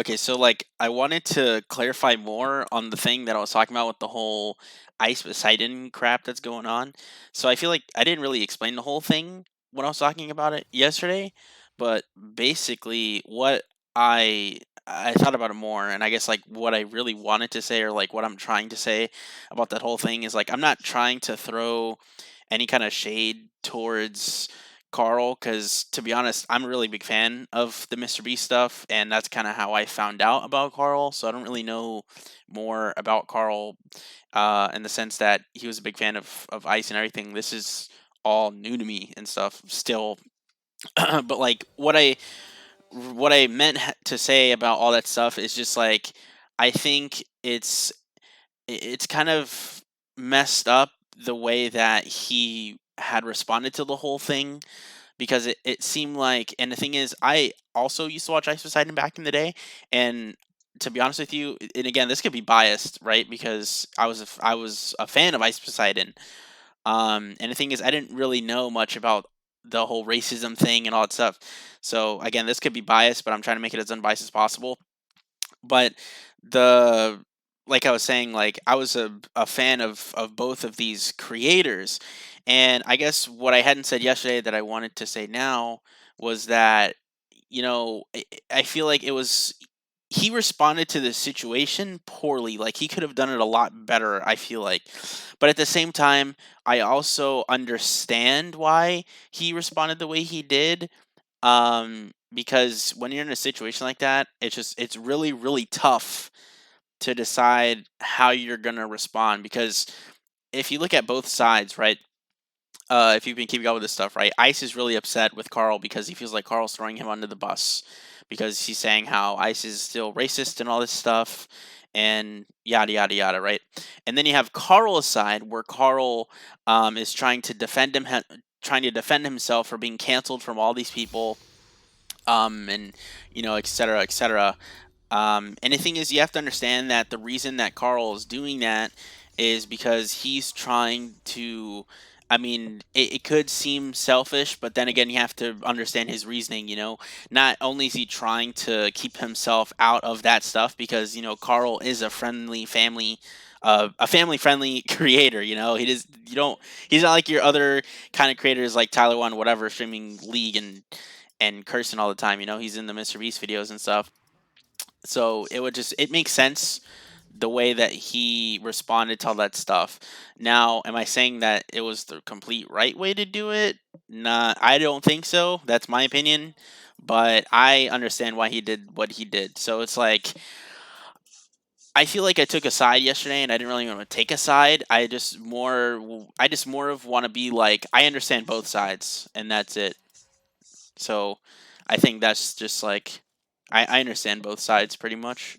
Okay, so like I wanted to clarify more on the thing that I was talking about with the whole Ice Poseidon crap that's going on. So I feel like I didn't really explain the whole thing when I was talking about it yesterday, but basically what I thought about it more, and I guess like what I really wanted to say, or like what I'm trying to say about that whole thing, is like I'm not trying to throw any kind of shade towards Carl, because to be honest, I'm a really big fan of the Mr. Beast stuff, and that's kind of how I found out about Carl. So I don't really know more about Carl in the sense that he was a big fan of Ice and everything. This is all new to me and stuff still. But like what I meant to say about all that stuff is just like I think it's kind of messed up the way that he had responded to the whole thing, because it seemed like, and the thing is, I also used to watch Ice Poseidon back in the day, and to be honest with you, and again, this could be biased, right? Because I was a fan of Ice Poseidon, and the thing is, I didn't really know much about the whole racism thing and all that stuff. So again, this could be biased, but I'm trying to make it as unbiased as possible. But the like I was saying, like I was a fan of both of these creators, and I guess what I hadn't said yesterday that I wanted to say now was that I feel like it was he responded to the situation poorly. Like he could have done it a lot better, I feel like. But at the same time, I also understand why he responded the way he did, because when you're in a situation like that, it's really really tough to decide how you're gonna respond. Because if you look at both sides, right? If you've been keeping up with this stuff, right? Ice is really upset with Carl because he feels like Carl's throwing him under the bus, because he's saying how Ice is still racist and all this stuff, and yada yada yada, right? And then you have Carl's side, where Carl is trying to defend himself for being canceled from all these people, and et cetera, et cetera. And the thing is, you have to understand that the reason that Carl is doing that is because he's trying to. I mean, it could seem selfish, but then again, you have to understand his reasoning. Not only is he trying to keep himself out of that stuff, because Carl is a family friendly creator. He does you don't he's not like your other kind of creators like Tyler One, whatever, streaming League and cursing all the time. He's in the Mr. Beast videos and stuff. So it makes sense the way that he responded to all that stuff. Now, am I saying that it was the complete right way to do it? Nah, I don't think so. That's my opinion. But I understand why he did what he did. So it's like I feel like I took a side yesterday, and I didn't really want to take a side. I just more of want to be like, I understand both sides, and that's it. So I think that's just like I understand both sides pretty much.